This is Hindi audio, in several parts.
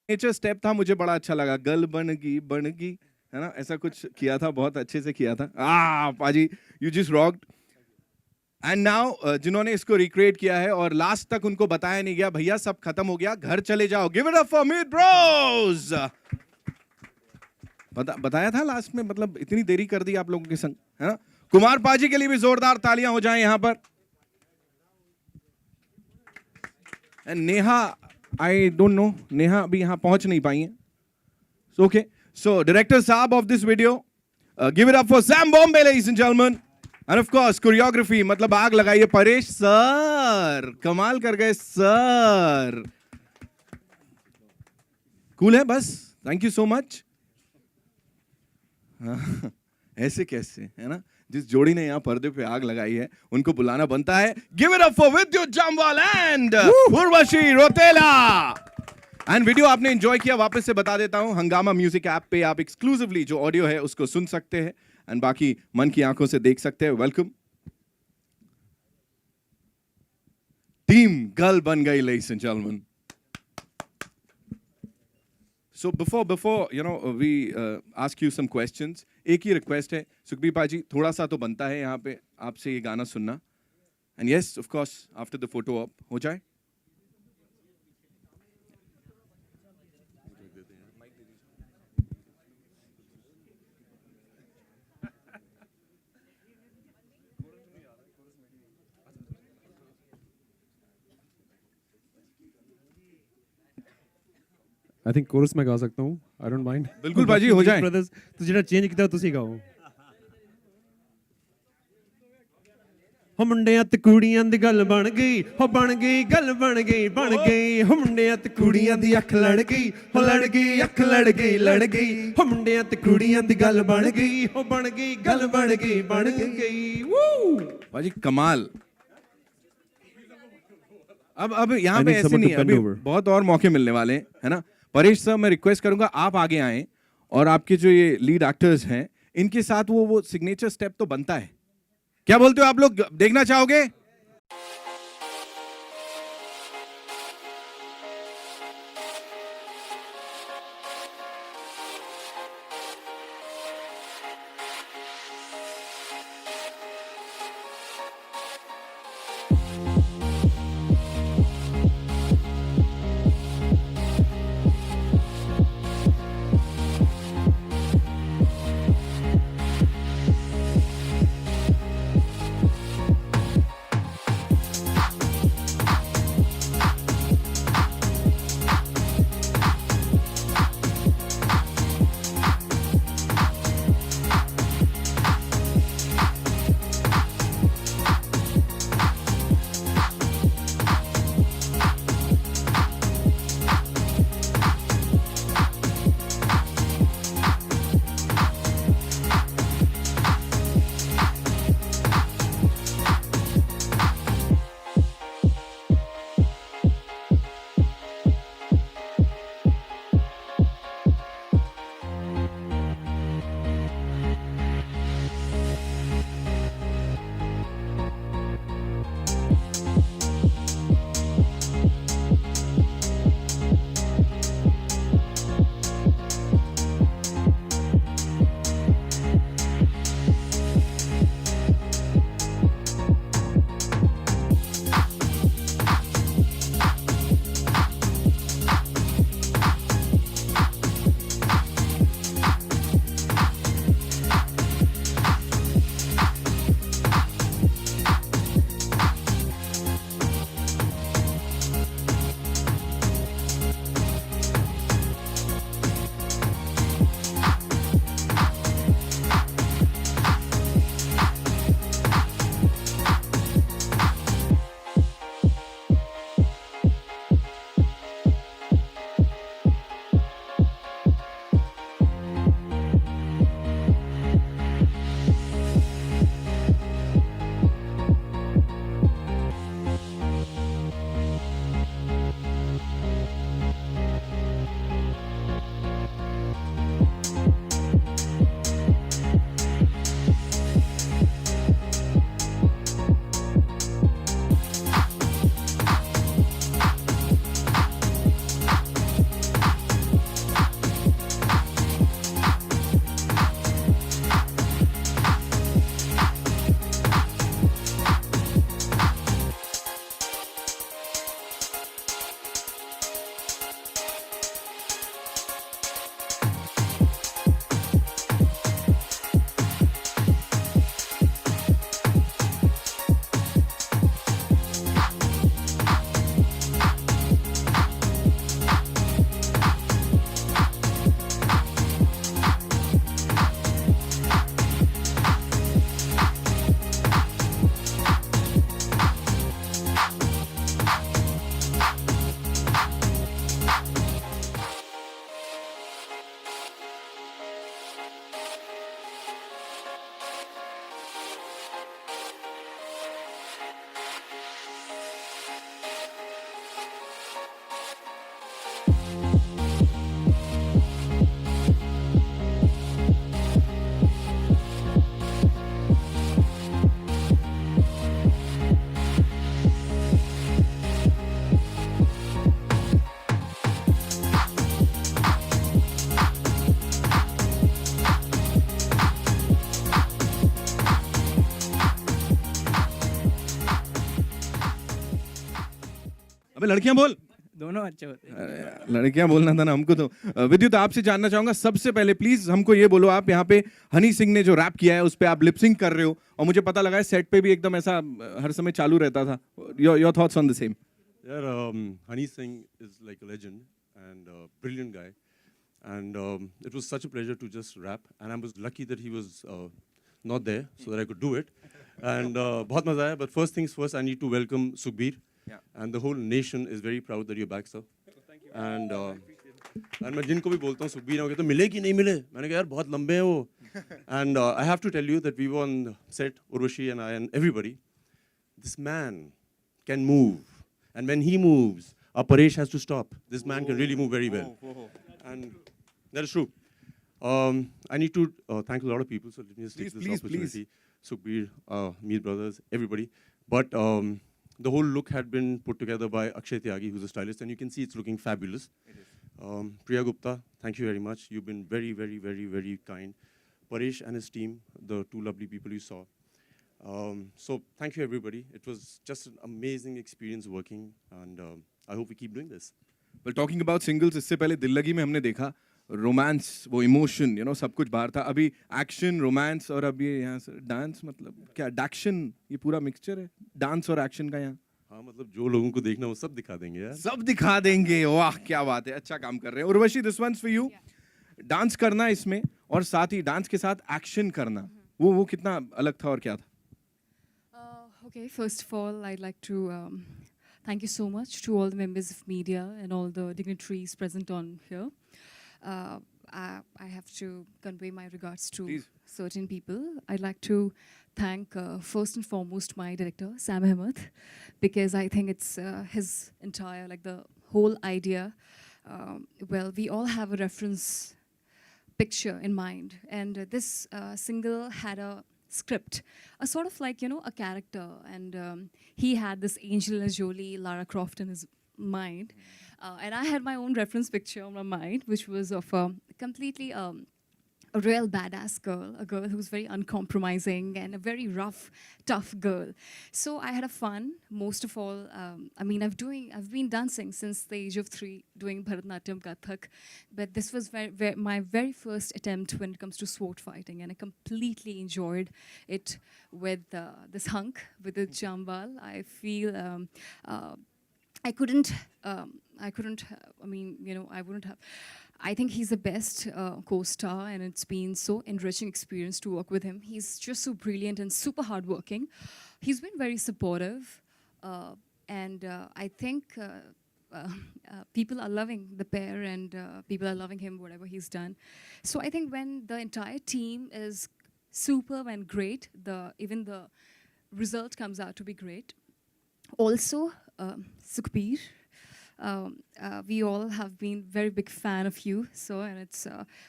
नेचर स्टेप था, मुझे बड़ा अच्छा लगा, गल बनगी, है ना, ऐसा कुछ किया था, बहुत अच्छे से किया था। पाजी you just rocked. And now जिन्होंने इसको रिक्रिएट किया है और लास्ट तक उनको बताया नहीं गया, भैया सब खत्म हो गया, घर चले जाओ, give it up for Meet Bros. बताया था लास्ट में, मतलब इतनी देरी कर दी आप लोगों के संग, है ना। कुमार पाजी के लिए भी जोरदार तालियां हो जाएं यहां पर। And Neha, I don't know, Neha अभी यहां पहुंच नहीं पाई है। ओके, सो डायरेक्टर साहब of this video, give it up for Sam Bombay ladies and gentleman. End of course choreography, मतलब आग लगाइए, परेश सर कमाल कर गए सर, कूल है बस, थैंक यू सो मच। ऐसे कैसे, है ना, जिस जोड़ी ने यहाँ पर्दे पे आग लगाई है उनको बुलाना बनता है। Give it up for Vidyut Jammwal and Urvashi Rautela. And video आपने एंजॉय किया, वापस से बता देता हूं, हंगामा म्यूजिक ऐप पे आप एक्सक्लूसिवली जो ऑडियो है उसको सुन सकते हैं एंड बाकी मन की आंखों से देख सकते हैं। वेलकम टीम गर्ल बन गई, ladies and gentleman. So before you know we ask you some questions, एक ही रिक्वेस्ट है सुखबीर पाजी, थोड़ा सा तो बनता है यहाँ पे आपसे ये गाना सुनना। And yes of course after the photo op हो जाए। आई थिंक कोरस मैं गा सकता हूँ, आई डोंट माइंड। बिल्कुल बाजी, हो जाए। ब्रदर्स तो ਜਿਹੜਾ ਚੇਂਜ ਕੀਤਾ ਤੁਸੀਂ ਗਾਓ। ਹੋ ਮੁੰਡਿਆਂ ਤੇ ਕੁੜੀਆਂ ਦੀ ਗੱਲ ਬਣ ਗਈ, ਹੋ ਬਣ ਗਈ ਗੱਲ ਬਣ ਗਈ, ਹੋ ਮੁੰਡਿਆਂ ਤੇ ਕੁੜੀਆਂ ਦੀ ਅੱਖ ਲੜ ਗਈ, ਹੋ ਲੜ ਗਈ ਅੱਖ ਲੜ ਗਈ, ਹੋ ਮੁੰਡਿਆਂ ਤੇ ਕੁੜੀਆਂ ਦੀ ਗੱਲ ਬਣ ਗਈ, ਹੋ ਬਣ ਗਈ ਗੱਲ ਬਣ ਗਈ। ਵੂ बाजी कमाल। अब यहाँ पे ऐसे नहीं है, अभी बहुत और मौके मिलने वाले हैं, है ना। परेश सर, मैं रिक्वेस्ट करूंगा आप आगे आए और आपके जो ये लीड एक्टर्स हैं इनके साथ वो सिग्नेचर स्टेप तो बनता है। क्या बोलते हो आप लोग, देखना चाहोगे? अबे लड़कियां बोल। दोनों अच्छे होते हैं। अरे, लड़कियां बोलना था ना हमको तो। विद्युत आपसे जानना चाहूंगा सबसे पहले प्लीज हमको ये बोलो, आप यहाँ पे हनी सिंह ने जो रैप किया है उस पे आप लिपसिंग कर रहे हो और मुझे पता लगा है सेट पे भी एकदम ऐसा हर समय चालू रहता था। Your thoughts on the same? Yeah, Honey Singh is like a legend and a brilliant guy. And it was such a pleasure to just rap. And I was lucky that he was not there so that I could do it. And बहुत मजा आया. But first things first, I need to welcome Sukhbir. Yeah. And the whole nation is very proud that you're back, sir. Thank you. And मैं जिनको भी बोलता हूँ सुखबीर हो गए तो मिले कि नहीं मिले, मैंने कहा यार बहुत लंबे हैं वो. And I have to tell you that we were on set, Urvashi and I and everybody. This man can move. And when he moves, our Paresh has to stop. This man can really move very well. And that is true. I need to thank a lot of people, so let me just take this opportunity. Sukhbir, Meet Brothers, everybody. But the whole look had been put together by Akshay Tyagi, who's a stylist, and you can see it's looking fabulous. Priya Gupta, thank you very much. You've been very, very, very, very kind. Paresh and his team, the two lovely people you saw. So thank you everybody. It was just an amazing experience working, and I hope we keep doing this. Well, talking about singles, इससे पहले दिल लगी में हमने देखा रोमांस, वो इमोशन, यू नो, सब कुछ बाहर था. अभी एक्शन, रोमांस और अभी यहाँ से डांस, मतलब क्या डैक्शन, ये पूरा मिक्सचर है डांस और एक्शन का यहाँ. हाँ मतलब जो लोगों को देखना वो सब दिखा देंगे यार. सब दिखा देंगे. वाह क्या बात है, अच्छा काम कर रहे हैं. Urvashi, this one's for you. Dance करना इसमें और साथ ही डांस के साथ एक्शन करना, वो कितना अलग था और क्या था? Okay, first of all, I'd like to thank you so much to all the members of media and all the dignitaries present on here. I have to convey my regards to Please. certain people. I'd like to thank first and foremost my director, Sam Ahmed, because I think it's his entire, like the whole idea. Well, we all have a reference picture in mind, and this single had a script, a sort of like, you know, a character, and he had this Angelina Jolie, Lara Croft in his mind, and I had my own reference picture on my mind, which was of a completely a real badass girl, a girl who was very uncompromising and a very rough, tough girl. So I had a fun. Most of all, I mean, I've been dancing since the age of 3, doing Bharatanatyam, Kathak, but this was my very first attempt when it comes to sword fighting, and I completely enjoyed it with this hunk, with the Jambal. I feel I couldn't. I mean, you know, I wouldn't have. I think he's the best co-star, and it's been so enriching experience to work with him. He's just so brilliant and super hardworking. He's been very supportive, and I think people are loving the pair, and people are loving him, whatever he's done. So I think when the entire team is superb and great, even the result comes out to be great. Also, Sukhbir. We all have been very big fan of you, so, and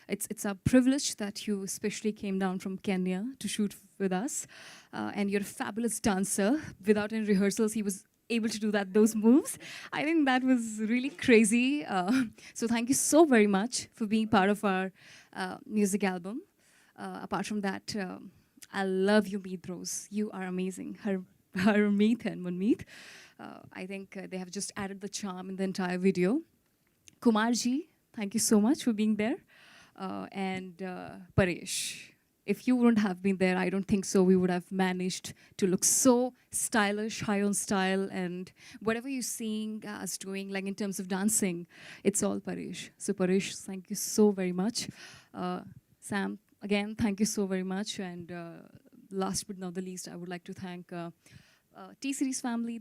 it's a privilege that you especially came down from Kenya to shoot with us, and you're a fabulous dancer. Without any rehearsals, he was able to do those moves. I think that was really crazy. So thank you so very much for being part of our music album. Apart from that, I love you, Meet Bros. You are amazing. Harmeet and Manmeet. I think they have just added the charm in the entire video. Kumar ji, thank you so much for being there. And Paresh, if you wouldn't have been there, I don't think so we would have managed to look so stylish, high on style, and whatever you're seeing us doing, like in terms of dancing, it's all Paresh. So Paresh, thank you so very much. Sam, again, thank you so very much. And last but not the least, I would like to thank T-Series family,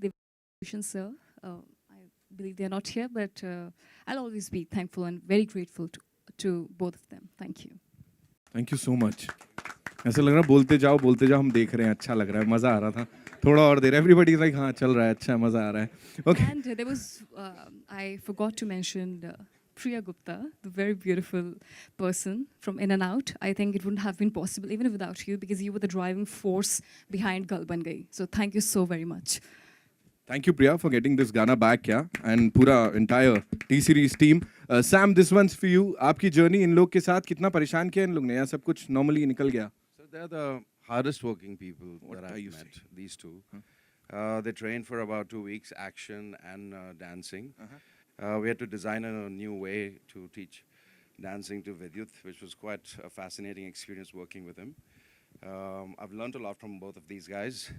sir. I believe they're not here, but I'll always be thankful and very grateful to both of them. Thank you. Thank you so much. ऐसा लग रहा है बोलते जाओ हम देख रहे हैं, अच्छा लग रहा है, मजा आ रहा था. थोड़ा और देर, everybody is like हाँ चल रहा है, अच्छा मजा आ रहा है. Okay. And there was, I forgot to mention Priya Gupta, the very beautiful person from In and Out. I think it wouldn't have been possible even without you, because you were the driving force behind Gal Ban Gayi. So thank you so very much. Thank you, Priya, for getting this Gana back, yeah, and पूरा entire T-Series team. Sam, this one's for you. आपकी journey इन लोग के साथ कितना परेशान किया इन लोग ने, या सब कुछ normally निकल गया? So they're the hardest working people What that are I've you met, saying? these two. They trained for about 2 weeks, action and dancing. We had to design a new way to teach dancing to Vidyut, which was quite a fascinating experience working with him. I've learned a lot from both of these guys,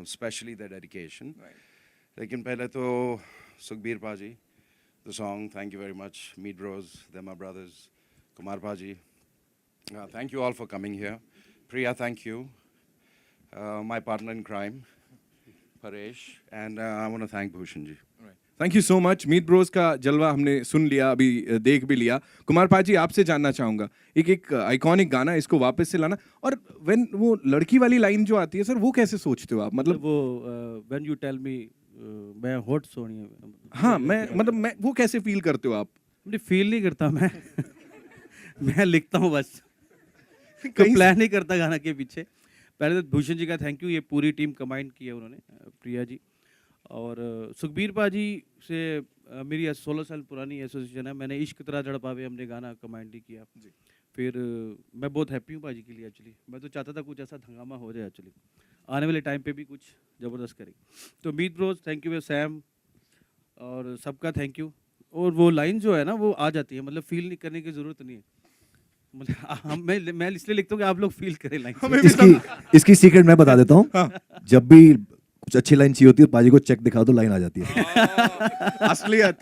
especially their dedication. Lekin pehle to Sukhbir Paji, the song, thank you very much. Meet Bros, they're my brothers. Kumar Paji, thank you all for coming here. Priya, thank you. My partner in crime, Paresh, and I want to thank Bhushan ji. Thank you so much. Meet Bros का जलवा हमने सुन लिया, अभी देख भी लिया. कुमार पाजी, आपसे जानना चाहूंगा, एक आइकॉनिक गाना, इसको वापस से लाना, और व्हेन वो लड़की वाली लाइन जो आती है सर, वो कैसे सोचते हो आप? मतलब वो व्हेन यू टेल मी मैं हॉट सोनिया, हाँ, मैं वो कैसे फील करते हो आप? मुझे फील नहीं करता मैं मैं लिखता हूँ बस, कोई प्लान नहीं करता गाना के पीछे. पहले तो भूषण जी का थैंक यू, ये पूरी टीम कमांड की है उन्होंने, प्रिया जी और सुखबीर पाजी से मेरी 16 साल पुरानी एसोसिएशन है. मैंने इश्क तेरा जड़पावे हमने गाना कमांड किया. फिर मैं बहुत हैप्पी हूँ पाजी के लिए. एक्चुअली मैं तो चाहता था कुछ ऐसा हंगामा हो जाए, एक्चुअली आने वाले टाइम पे भी कुछ ज़बरदस्त करें. तो मीत ब्रोज थैंक यू, सैम और सबका थैंक यू. और वो लाइन जो है ना वो आ जाती है, मतलब फील नहीं करने की ज़रूरत नहीं है. मतलब मैं इसलिए लिखता हूँ कि आप लोग फील करें लाइन. इसकी सीक्रेट मैं बता देता हूँ. जब भी कुछ अच्छी लाइन चाहिए होती है, पाजी को चेक दिखा दो, लाइन आ जाती है. असलियत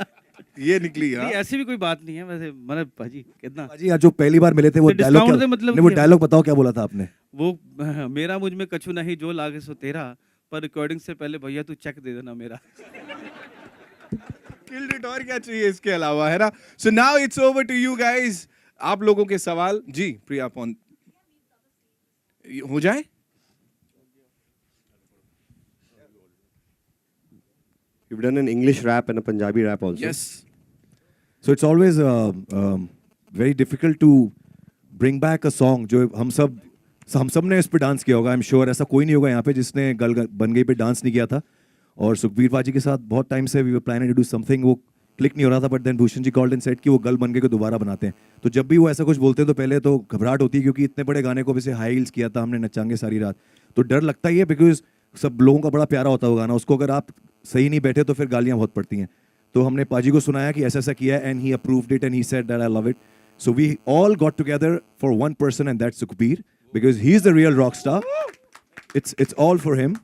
ये निकली. नहीं, ऐसी भी कोई बात नहीं है वैसे. मतलब पाजी कितना, पाजी आज जो पहली बार मिले थे वो डायलॉग, मतलब वो डायलॉग बताओ क्या बोला था आपने? वो मेरा मुझ में कछु नहीं जो लागे सो तेरा, पर रिकॉर्डिंग से पहले भैया तू चेक दे देना मेरा. Killed it. और क्या चाहिए इसके अलावा, है ना? So now it's over to you guys. आप लोगों के सवाल जी. प्रिया पॉन हो जाए. You've done an English rap and a Punjabi rap also. Yes. So it's always very difficult to bring back a song जो हम सब ने इस पे डांस किया होगा. I'm sure ऐसा कोई नहीं होगा यहाँ पे जिसने गल बन गई पे डांस नहीं किया था. और सुखबीर पाजी के साथ बहुत टाइम से we were planning to do something, वो क्लिक नहीं हो रहा था. But then Bhushan ji called and said कि वो गल बन गए को दोबारा बनाते हैं. तो जब भी वो ऐसा कुछ बोलते हैं तो पहले तो घबराहट होती है, क्योंकि इतने बड़े गाने को वैसे हाई हील्स किया था हमने, नचांगे सारी रात, तो डर लगता ही है. बिकॉज सब लोगों का बड़ा प्यारा होता है वो गाना, उसको अगर आप सही नहीं बैठे तो फिर गालियाँ बहुत पड़ती हैं. तो हमने पाजी को सुनाया कि ऐसा ऐसा किया है, and he approved it and he said that I love it. So we all got together for one person and that's Sukhbir, because he is the real rock star. It's all for him.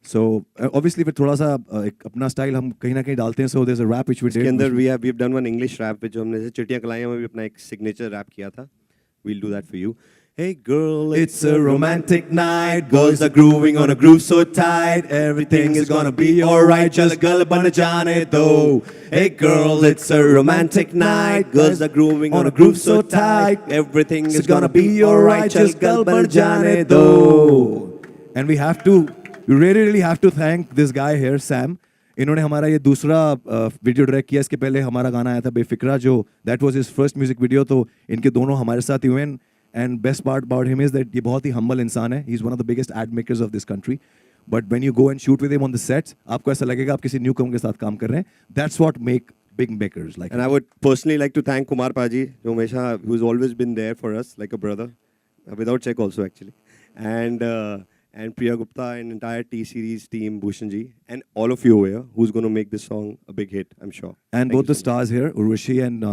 So obviously फिर थोड़ा सा एक अपना स्टाइल हम कहीं ना कहीं डालते हैं. So there's a rap which we did. इसके अंदर we've done one English rap which हमने जैसे चिट्टियां कलाइयां में भी अपना एक signature rap किया था. We'll do that for you. Hey girl, It's a romantic night, girls are grooving on a groove so tight, everything is gonna be alright, just gal ban jaane do. Hey girl, it's a romantic night, girls are grooving on a groove so tight, everything is gonna be alright, just gal ban jaane do. And we really have to thank this guy here, Sam. इन्होंने हमारा ये दूसरा वीडियो डायरेक्ट किया. इसके पहले हमारा गाना आया था बेफिक्रा, जो that was his first music video. तो इनके दोनों हमारे साथ ही हुए. And best part about him is that ये बहुत ही हम्बल इंसान है. He is one of the biggest ad makers of this country. But when you go and shoot with him on the sets, आपको ऐसा लगेगा आप किसी न्यू कम के साथ काम कर रहे हैं. That's what make big makers like. And I would personally like to thank Kumar Paji, जो हमेशा who's always been there for us like a brother, without check also actually, and Priya Gupta and entire T Series team, Bhushan ji, and all of you over here who's going to make this song a big hit, I'm sure. And Thank both you the so stars here, Urvashi and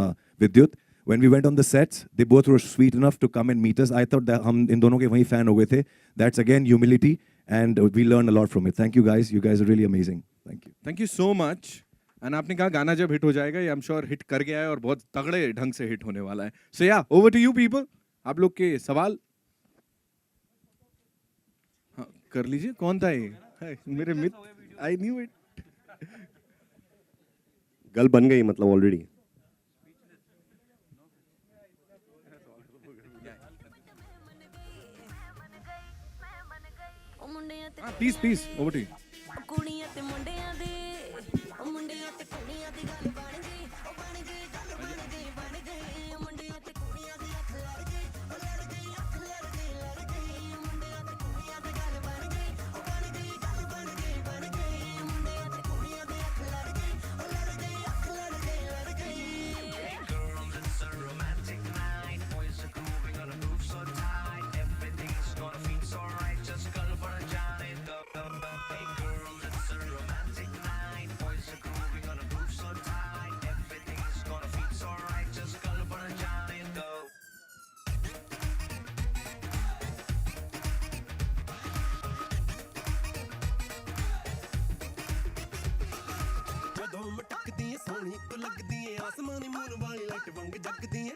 Vidyut, when we went on the sets, they both were sweet enough to come and meet us. I thought that हम इन दोनों के वही fan हो गए थे. That's again humility, and we learned a lot from it. Thank you guys. You guys are really amazing. Thank you. Thank you so much. And आपने कहा गाना जब हिट हो जाएगा, ये आई एम श्योर हिट कर गया है और बहुत तगड़े ढंग से हिट होने वाला है. सो या ओवर टू यू पीपल. आप लोग के सवाल हाँ कर लीजिए. कौन था ये? मेरे मित्र. I knew it. गल बन गई मतलब already. Please please over to you. ਕੁੜੀਆਂ ਤੇ ਮੁੰਡਿਆਂ ਦੇ ਉਹ ਮੁੰਡਿਆਂ ਤੇ ਕੁੜੀਆਂ ਦੀ ਗੱਲ ਬਣ ਗਈ ਉਹ ਬਣ ਗਈ ਗੱਲ ਬਣ ਗਈ ਮੁੰਡਿਆਂ ਤੇ ਕੁੜੀਆਂ ਦੀ ਅੱਖ ਲੜ ਗਈ ਉਹ ਲੜ ਗਈ ਅੱਖ ਲੜ ਗਈ ਮੁੰਡਿਆਂ ਤੇ ਕੁੜੀਆਂ ਦੀ ਗੱਲ ਬਣ ਗਈ ਉਹ ਬਣ ਗਈ ਗੱਲ ਬਣ ਗਈ ਮੁੰਡਿਆਂ ਤੇ ਕੁੜੀਆਂ ਦੀ ਅੱਖ ਲੜ ਗਈ ਉਹ ਲੜ ਗਈ ਅੱਖ ਲੜ ਗਈ. Hey girls, it's a romantic night, boys are grooving on a groove so tight, everything's gonna feel so right, just girl but Johnny. Hey girls, ਵੰਗ ਜਗਦੀਆਂ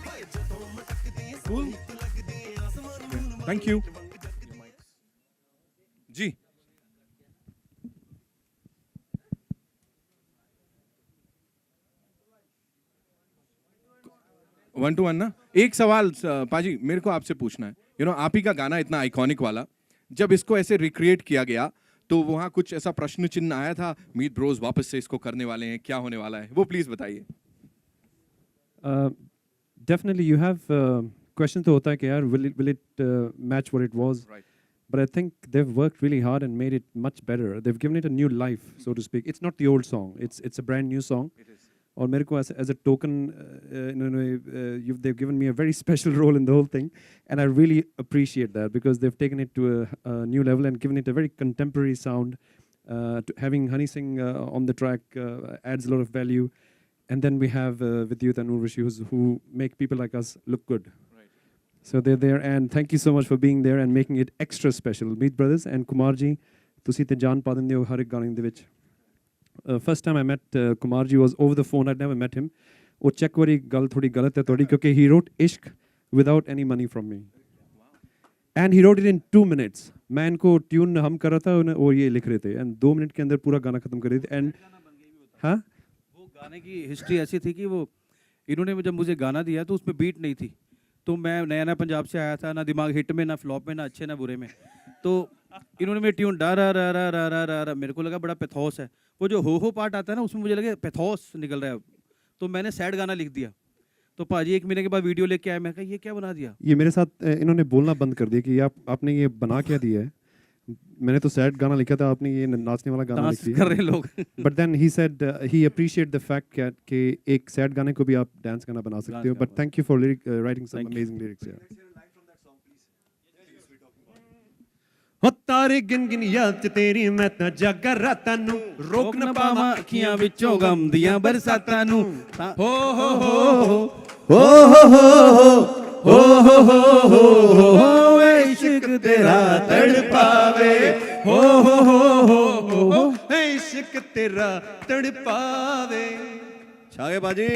ਹਾਏ ਜਦੋਂ ਮਟਕਦੀਆਂ ਸੋਹਣੀ ਤੂੰ ਲੱਗਦੀ ਆਸਮਾਨ ਨੂੰ थैंक यू जी। 1 to 1 ना, एक सवाल पाजी मेरे को आपसे पूछना है, आप ही का गाना इतना आइकॉनिक वाला, जब इसको ऐसे रिक्रिएट किया गया तो वहाँ कुछ ऐसा प्रश्न चिन्ह आया था, मीत ब्रोज वापस से इसको करने वाले हैं, क्या होने वाला है, वो प्लीज बताइए। Definitely you have questions तो होता है कि यार will it match what it was, Right. but I think they've worked really hard and made it much better. They've given it a new life, so to speak. It's not the old song, it's a brand new song. और मेरे को as a token, they've given me a very special role in the whole thing, and I really appreciate that because they've taken it to a new level and given it a very contemporary sound. Having Honey Singh on the track adds a lot of value, and then we have Vidyut and Urvashi who make people like us look good. So they're there, and thank you so much for being there and making it extra special. Meet Brothers and Kumar ji, ਤੁਸੀਂ ਤੇ ਜਾਨ ਪਾ ਦਿੰਦੇ ਹੋ ਹਰ ਇੱਕ ਗਾਣੇ ਦੇ ਵਿੱਚ. First time I met Kumar ji was over the phone. I'd never met him. ਉਹ ਚੈੱਕ ਵਾਲੀ ਗੱਲ ਥੋੜੀ ਗਲਤ ਹੈ ਤੁਹਾਡੀ ਕਿਉਂਕਿ he wrote Ishq without any money from me. And he wrote it in 2 minutes. मैं इनको ट्यून हम कर रहा था और ये लिख रहे थे and 2 मिनट के अंदर पूरा गाना खत्म कर रहे थे. And हाँ वो गाने की हिस्ट्री ऐसी थी कि वो इन्होंने जब मुझे गाना दिया तो उसमें बीट नहीं थी, तो मैं नया नया पंजाब से आया था, ना दिमाग हिट में ना फ्लॉप में ना अच्छे ना बुरे में, तो इन्होंने मेरी ट्यून डा रा रा रा रा रा रा मेरे को लगा बड़ा पैथोस है, वो जो हो पार्ट आता है ना उसमें मुझे लगे पैथोस निकल रहा है, तो मैंने सैड गाना लिख दिया. तो पाजी 1 महीने के बाद वीडियो लेके आए, मैं कहा ये क्या बना दिया. ये मेरे साथ इन्होंने बोलना बंद कर दिया कि आपने ये बना क्या दिया है. मैंने तो सैड गाना लिखा था, आपने ये नाचने वाला गाना लिख दिया. कर रहे हैं लोग. But then he said he appreciate the fact कि एक सैड गाने को भी आप डांस गाना बना सकते हो. But thank you for writing some amazing lyrics यार. हो तारे गिन गिन याद च तेरी मैं तां जागा रातां नूं रोक न पावां अखियां विचों गम दियां बरसातां नूं. हो हो हो हो हो हो हो इश्क तेरा तड़पावे, हो हो इश्क तेरा तड़पावे. छागे बाजी।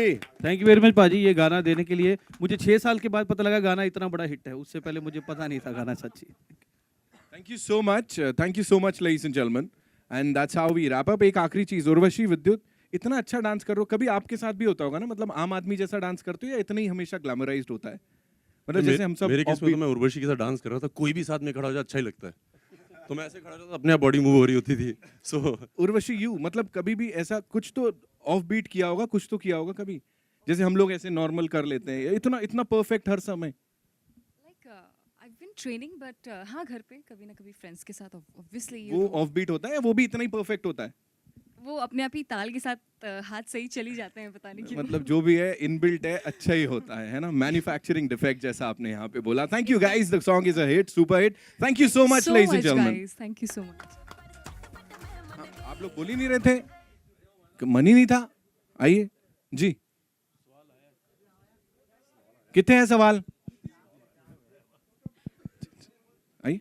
थैंक यू वेरी मच पाजी ये गाना देने के लिए. मुझे 6 साल के बाद पता लगा गाना इतना बड़ा हिट है, उससे पहले मुझे पता नहीं था गाना सच्ची. Thank you so much ladies and gentlemen, and that's how we wrap up. एक आखिरी चीज, उर्वशी, विद्युत, इतना अच्छा डांस कर रहे हो, कभी आपके साथ भी होता होगा ना, मतलब आम आदमी जैसा डांस करते हो या इतना ही हमेशा ग्लैमराइज्ड होता है, मतलब जैसे हम सब मेरे केस में तो मैं उर्वशी के साथ डांस कर रहा था, कोई भी साथ में खड़ा हो जाए अच्छा ही लगता है, तो मैं ऐसे खड़ा होता अपने आप बॉडी मूव हो रही होती थी. सो उर्वशी यू मतलब कभी भी ऐसा कुछ तो ऑफ बीट किया होगा, कुछ तो किया होगा कभी, जैसे हम लोग ऐसे नॉर्मल कर लेते हैं, इतना परफेक्ट हर समय. I've been training, but हाँ घर पे कभी ना कभी फ्रेंड्स के साथ obviously वो ऑफ बीट होता है या वो भी इतना ही परफेक्ट होता है, वो अपने आप ही ताल के साथ हाथ सही चली जाते हैं, पता नहीं क्यों. मतलब जो भी है इनबिल्ट है, अच्छा ही होता है ना, मैन्युफैक्चरिंग डिफेक्ट जैसा आपने यहाँ पे बोला. Thank you guys, the song is a hit, super hit. Thank you so much ladies and gentleman. Thank you so much. आप लोग बोल ही नहीं रहे थे, मन ही नहीं था. आइए जी, कितने हैं सवाल? आइए.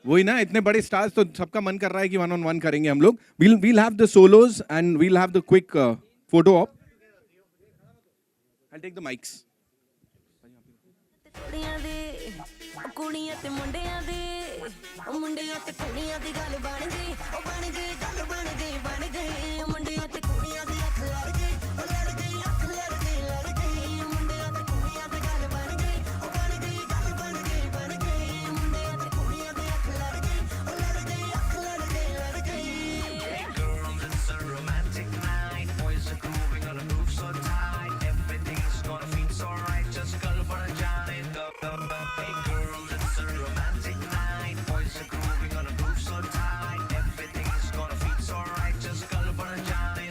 वही ना, इतने बड़े स्टार्स तो सबका मन कर रहा है कि 1-on-1 करेंगे हम लोग. We'll have the solos and we'll have the quick photo op. I'll take the mics. ਕੁੜੀਆਂ ਦੇ ਕੁੜੀਆਂ ਤੇ ਮੁੰਡਿਆਂ ਦੇ ਮੁੰਡਿਆਂ ਤੇ ਕੁੜੀਆਂ ਦੀ ਗੱਲ ਬਣ ਗਈ, ਉਹ ਬਣ ਗਈ ਗੱਲ ਬਣ ਗਈ ਬਣ ਗਈ. ਮੁੰਡਿਆਂ ਤੇ ਕੁੜੀਆਂ ਦੀ ਅੱਖ ਲੜ ਗਈ, ਉਹ ਲੜ ਗਈ ਅੱਖ ਲੜ ਗਈ ਲੜ ਗਈ. ਮੁੰਡਿਆਂ ਤੇ ਕੁੜੀਆਂ ਦੀ ਗੱਲ ਬਣ ਗਈ, ਉਹ ਬਣ ਗਈ ਗੱਲ ਬਣ ਗਈ ਬਣ ਗਈ. ਮੁੰਡਿਆਂ ਤੇ ਕੁੜੀਆਂ ਦੀ ਅੱਖ ਲੜ ਗਈ, ਉਹ ਲੜ ਗਈ ਅੱਖ ਲੜ ਗਈ ਲੜ ਗਈ. Girls, it's a romantic night. Boys are grooving on a groove so tight. Everything's gonna feel so right. Just girl for a Johnny. Hey girls, it's a romantic night. Boys are grooving on a groove so tight. Everything's gonna feel so right. Just girl for a Johnny.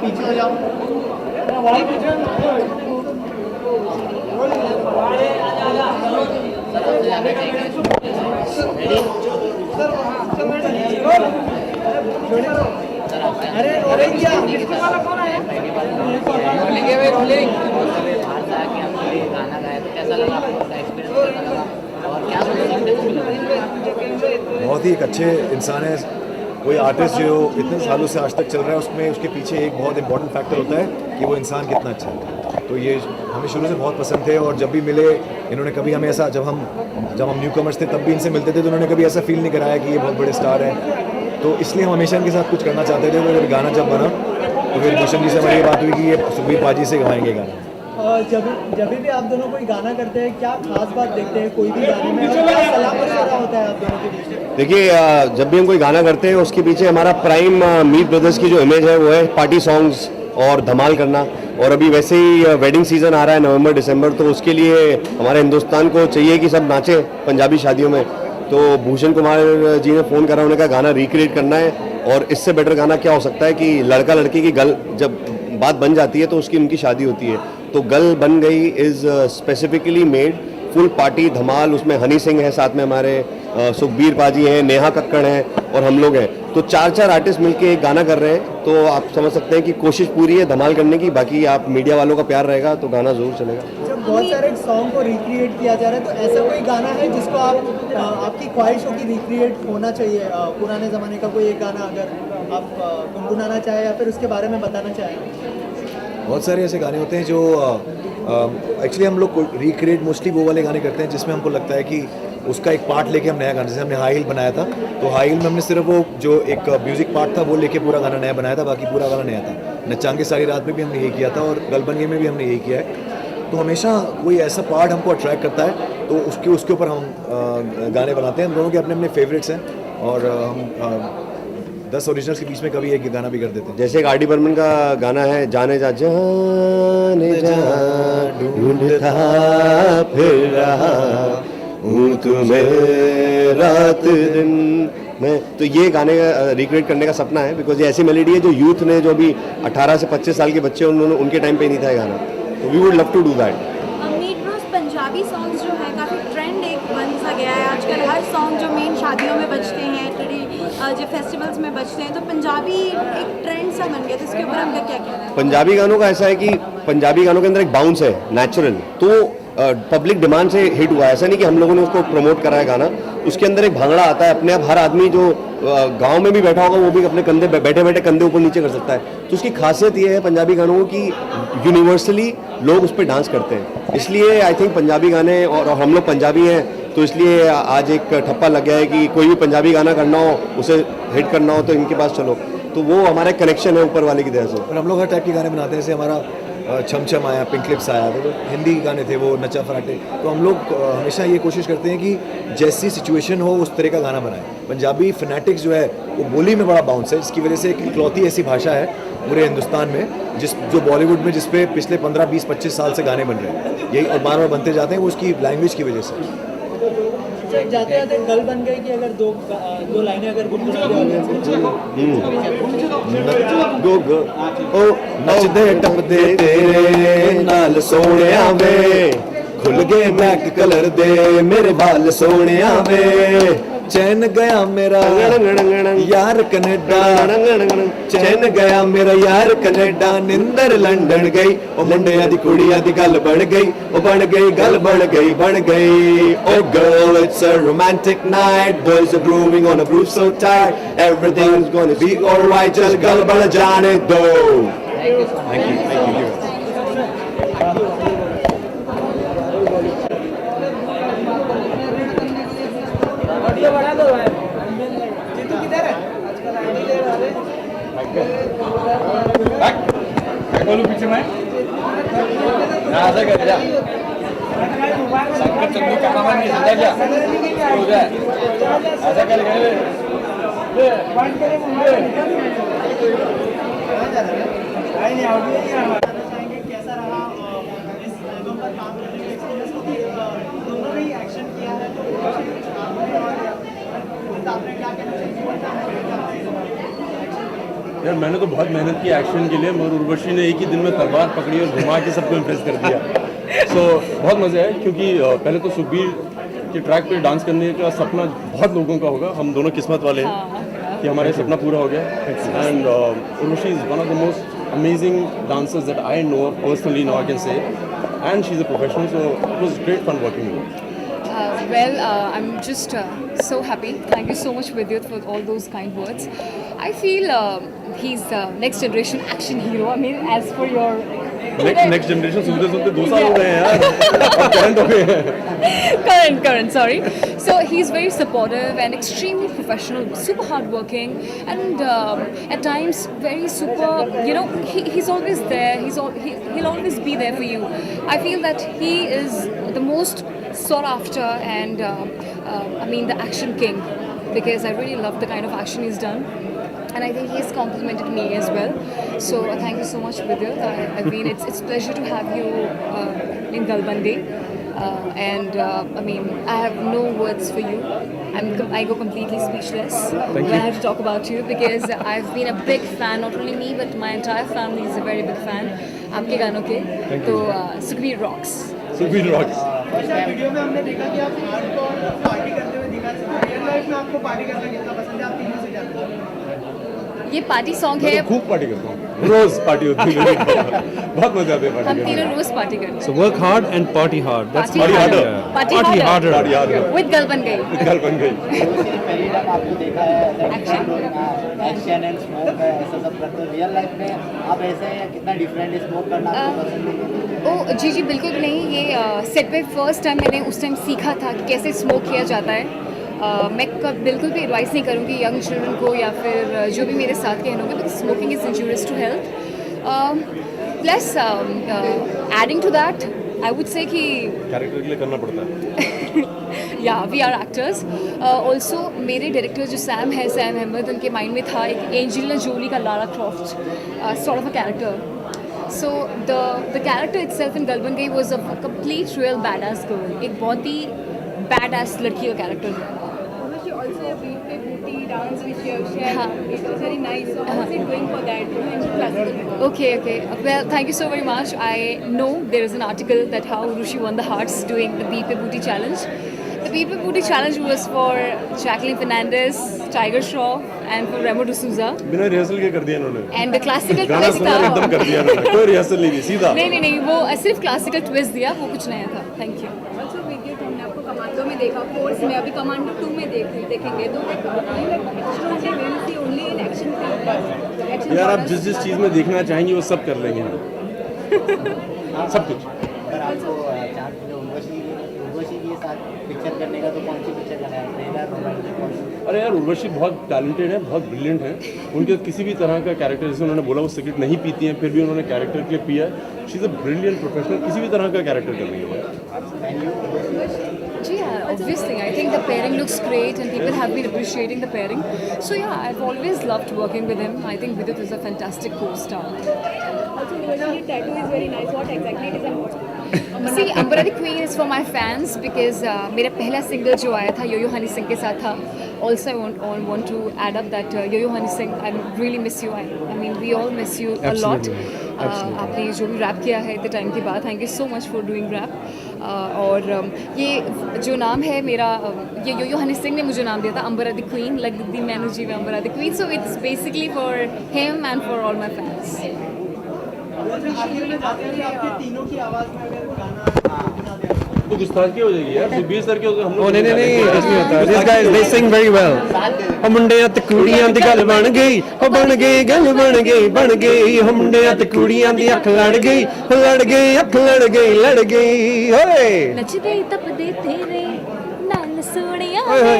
पीछे हो जाओ। अरे रोलिंग क्या वाला कौन है? रोलिंग है भाई, रोलिंग। गाना गाया तो कैसा लगा आपको? एक्सपीरियंस कैसा लगा और क्या बहुत ही एक अच्छे इंसान है। कोई आर्टिस्ट जो इतने सालों से आज तक चल रहा है, उसमें उसके पीछे एक बहुत इंपॉर्टेंट फैक्टर होता है कि वो इंसान कितना अच्छा है। तो ये हमें शुरू से बहुत पसंद थे, और जब भी मिले इन्होंने कभी हमें ऐसा, जब हम न्यू कमर्स थे तब भी इनसे मिलते थे, तो उन्होंने कभी ऐसा फील नहीं कराया कि ये बहुत बड़े स्टार हैं। तो इसलिए हम हमेशा इनके साथ कुछ करना चाहते थे। तो फिर गाना जब बना तो फिर भूषण जी से हमारी ये बात हुई कि ये सुखबीर पाजी से गवाएंगे गाना। जब भी आप दोनों कोई गाना करते हैं, क्या खास बात देखते हैं कोई भी गाने में, और क्या सलाह मशवरा होता है आप दोनों के बीच? देखिए, जब भी हम कोई गाना करते हैं उसके पीछे हमारा प्राइम मीत ब्रदर्स की जो इमेज है वो है पार्टी सॉन्ग्स और धमाल करना। और अभी वैसे ही वेडिंग सीजन आ रहा है नवंबर दिसंबर, तो उसके लिए हमारे हिंदुस्तान को चाहिए कि सब नाचे पंजाबी शादियों में। तो भूषण कुमार जी ने फ़ोन करा, उन्होंने कहा गाना रिक्रिएट करना है, और इससे बेटर गाना क्या हो सकता है कि लड़का लड़की की गल जब बात बन जाती है तो उसकी उनकी शादी होती है। तो गल बन गई is specifically made full party धमाल। उसमें हनी सिंह है, साथ में हमारे सुखबीर पाजी हैं, नेहा कक्कड़ हैं और हम लोग हैं। तो 4 आर्टिस्ट मिलके एक गाना कर रहे हैं। तो आप समझ सकते हैं कि कोशिश पूरी है धमाल करने की। बाकी आप मीडिया वालों का प्यार रहेगा तो गाना ज़रूर चलेगा। जब बहुत सारे सॉन्ग को रिक्रिएट किया जा रहा है, तो ऐसा कोई गाना है जिसको आपकी ख्वाहिश हो कि रिक्रिएट होना चाहिए? पुराने ज़माने का कोई एक गाना अगर आप गुनगुनाना चाहें या फिर उसके बारे में बताना चाहें? बहुत सारे ऐसे गाने होते हैं जो एक्चुअली हम लोग रिक्रिएट मोस्टली वो वाले गाने करते हैं जिसमें हमको लगता है कि उसका एक पार्ट लेके हम नया गाना, जैसे हमने हाई हिल बनाया था, तो हाई हिल में हमने सिर्फ वो जो एक म्यूजिक पार्ट था वो लेके पूरा गाना नया बनाया था, बाकी पूरा गाना नया था। नचांगे सारी रात में भी हमने यही किया था, और गलबंगे में भी हमने यही किया है। तो हमेशा कोई ऐसा पार्ट हमको अट्रैक्ट करता है तो उसके ऊपर हम गाने बनाते हैं। हम दोनों के अपने अपने फेवरेट्स हैं, और हम 10 ओरिजिनल्स के बीच में कभी एक गाना भी कर देते हैं। जैसे एक आर.डी. बर्मन का गाना है जाने जा ढूंढता फिर रहा हूँ तुम्हें रात दिन में। तो ये गाने रिक्रिएट करने का सपना है, बिकॉज ये ऐसी मेलोडी है जो यूथ ने, जो भी 18 से 25 साल के बच्चे उन्होंने उनके टाइम पे नहीं था ये गाना। तो we would love to do that. Meet Bros Punjabi songs जो है काफ़ी ट्रेंड एक बन सा गया है आजकल। हर सॉन्ग जो मेन शादियों में बजते हैं, जो फेस्टिवल्स में बजते हैं, तो पंजाबी एक ट्रेंड सा बन गया। तो इसके ऊपर हमका क्या कहना है? पंजाबी गानों का ऐसा है कि पंजाबी गानों के अंदर एक बाउंस है नेचुरल, तो पब्लिक डिमांड से हिट हुआ है। ऐसा नहीं कि हम लोगों ने उसको प्रमोट करा है गाना। उसके अंदर एक भांगड़ा आता है अपने आप। हर आदमी जो गांव में भी बैठा होगा वो भी अपने कंधे बैठे बैठे कंधे ऊपर नीचे कर सकता है। तो उसकी खासियत ये है पंजाबी गानों की, यूनिवर्सली लोग उस पर डांस करते हैं। इसलिए आई थिंक पंजाबी गाने, और हम लोग पंजाबी हैं तो इसलिए आज एक ठप्पा लग गया है कि कोई भी पंजाबी गाना करना हो, उसे हिट करना हो तो इनके पास चलो। तो वो हमारा कनेक्शन है ऊपर वाले की तरह से। और हम लोग हर टाइप के गाने बनाते हैं। जैसे हमारा छम छम आया, पिंक लिप्स आया, तो हिंदी गाने थे वो नचा फराटे। तो हम लोग हमेशा ये कोशिश करते हैं कि जैसी सिचुएशन हो उस तरह का गाना बनाएं। पंजाबी फनेटिक्स जो है वो बोली में बड़ा बाउंस है, जिसकी वजह से एक इकलौती ऐसी भाषा है पूरे हिंदुस्तान में जो बॉलीवुड में जिस पे पिछले 15, 20, 25 साल से गाने बन रहे हैं, यही और बार बार बनते जाते हैं, वो उसकी लैंग्वेज की वजह से। जाते जाते गल बन गई कि अगर दो लाइनें अगर नचदे टपदे तेरे नाल सोहणिया वे, खुल गए मैक कलर दे मेरे बाल सोहणिया वे, चैन गया मेरा यार कनेडा, चैन गया मेरा यार कनेडा, निंदर लंदन गई, ओ मुंडिया दी कुड़िया दी गल बन गई, ओ बन गई गल बन गई बन गई। Oh girl, it's a romantic night, boys are grooving on a groove so tight, everything's gonna be alright, just गल बन जाने दो। Thank you, thank you. बढ़ा दो भाई। जीतू किधर है? आजकल आईडी ले वाले। बोलू पीछे मैं। ऐसा कर जा। संकट चंदू का नाम नहीं समझा क्या? हो जाए। ऐसा कर ले। पॉइंट करे मुझे। आई नहीं आउट नहीं आ रहा। चाहेंगे कैसा रहा इस एल्बम पर काम करने का एक्सपीरियंस, क्योंकि दोनों ने ही एक्शन किया है, तो आपने क्या कहना चाहिए? यार मैंने तो बहुत मेहनत की एक्शन के लिए, मगर उर्वशी ने एक ही दिन में तलवार पकड़ी और घुमा के सबको इम्प्रेस कर दिया। सो बहुत मज़ा है, क्योंकि पहले तो सुखबीर के ट्रैक पे डांस करने का सपना बहुत लोगों का होगा, हम दोनों किस्मत वाले हैं कि हमारा सपना पूरा हो गया। And Urvashi is one of the most amazing dancers that I know personally, now I can say, and she is a professional, so it was great fun working with her. I'm just so happy. Thank you so much, Vidyut, for all those kind words. I feel he's next generation action hero. I mean, as for your next generation सुनते सुनते 2 साल हो गए हैं यार, अब करंट हो गए हैं। current, sorry. So he's very supportive and extremely professional, super hardworking, and at times very super. You know, he's always there. He'll always be there for you. I feel that he is the most sought after and I mean the action king, because I really love the kind of action he's done. And I think he's complimented me as well. So thank you so much, Vidyut. I mean, it's pleasure to have you in Galbandi. And I mean, I have no words for you. I go completely speechless when I have to talk about you, because I've been a big fan. Not only me, but my entire family is a very big fan. आपके गानों के. तो Sukhbir rocks. Sukhbir rocks. Video में हमने देखा कि आप हार्डकोर पार्टी करते हुए दिखा। रियल लाइफ में आपको पार्टी करना कितना पसंद है? आप तीनों से जानते हैं। ये पार्टी सॉन्ग मैं है। तो खूब पार्टी करता हूँ, रोज पार्टी होती है मेरी। बहुत मजा आता है हम पार्टी तीनों करने रोज पार्टी करते हैं। So work hard and party hard. That's Party harder. Party Party harder. Party याद है, With Galban गई। गल बन गई। पहली बार आपको देखा है एक्शन एंड स्मोक ऐसा सब करते हो। रियल लाइफ में आप ऐसे हैं या कितना डिफरेंट है? स्मोक करना आपको पसंद है? ओ जी बिल्कुल भी नहीं। ये सेट पे फर्स्ट टाइम मैंने उस टाइम सीखा था कि कैसे स्मोक किया जाता है। मैं बिल्कुल भी एडवाइस नहीं करूँगी यंग चिल्ड्रन को या फिर जो भी मेरे साथ के होंगे, because smoking is injurious to health. Plus adding to that I would say कि कैरेक्टर के लिए करना पड़ता है। या वी आर एक्टर्स। ऑल्सो मेरे डायरेक्टर जो सैम अहमद, उनके माइंड में था एक एंजेलिना जोली का Lara Croft sort of a character. So the character itself in Galban Gai was a complete real badass girl. एक बहुत ही badass लड़की का character है। She also a beat pe booty dance which you have shared. हाँ। It was very nice. So how is it going for that? You know, in classical. Okay. Well, thank you so very much. I know there is an article that how Rushi won the hearts doing the Beat Pe Booty challenge. The Beat Pe Booty challenge was for Jacqueline Fernandez, Tiger Shroff, and for Remo D'Souza. बिना रिहर्सल के कर दिया इन्होंने। And the classical गाना twist सुना और एकदम था। कर दिया इन्होंने, कोई रिहर्सल नहीं दी, सीधा। नहीं, वो सिर्फ क्लासिकल ट्विस्ट दिया, वो कुछ नया था। Thank you. Also Vidyut, हमने आपको कमांडो में देखा, फोर्स में, अभी कमांडो 2 में देखेंगे तो ओनली इन एक्शन फिल्म। यार आप जिस चीज़ में देखना चाहेंगे वो सब कर लेंगे हम। सब कुछ। अगर आपको चांस मिले उर्वशी के साथ पिक्चर करने का तो कौन सी पिक्चर करना है? ट्रेलर, रोमांटिक, कौन सी? अरे यार उर्वशी बहुत टैलेंटेड है, बहुत ब्रिलियंट है। उनके किसी भी तरह का कैरेक्टर, जैसे उन्होंने बोला वो सिगरेट नहीं पीती हैं, फिर भी उन्होंने कैरेक्टर के लिए पिया। She is a brilliant professional, किसी भी तरह का कैरेक्टर कर लेंगे वो। Yeah, obviously. I think the pairing looks great and people have been appreciating the pairing. So yeah, I've always loved working with him. I think Vidyut is a fantastic co-star. Also your tattoo is very nice. What exactly it is and what? See, Ambara the Queen is for my fans because मेरा पहला सिंगल जो आया था यो-यो हनी सिंह के साथ था. Also, I want to add up that yo-yo Honey Singh, I really miss you. I mean, we all miss you a lot. आपने जो भी रैप किया है इतने टाइम के बाद, thank you so much for doing rap. और ये जो नाम है मेरा, ये यो-यो हनी सिंह ने मुझे नाम दिया था, Ambra the queen, like the मैनू जी में Ambra the queen. So it's basically for him and for all my fans. तीनों की आवाज़ में अगर गाना तो गुस्ताखी हो जाएगी यार, सुखबीर सर के हम लोग। नहीं कुछ नहीं होता. These guys they sing very well. हो मुंडियां ते कुड़ियां दी गल बन गई, हो बन गई गल बन गई. हो मुंडियां ते कुड़ियां दी अख लड़ गई, हो लड़ गई अख लड़ गई. ओए नचदे तपदे तेरे नाल सोहणिया वे,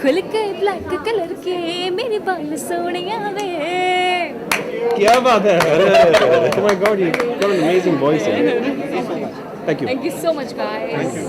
खुल के ब्लैक कलर के मेरे बाल सोहणिया वे. क्या बात है. Oh my god, you got an amazing voice. Thank you. Thank you so much, guys. Thank you.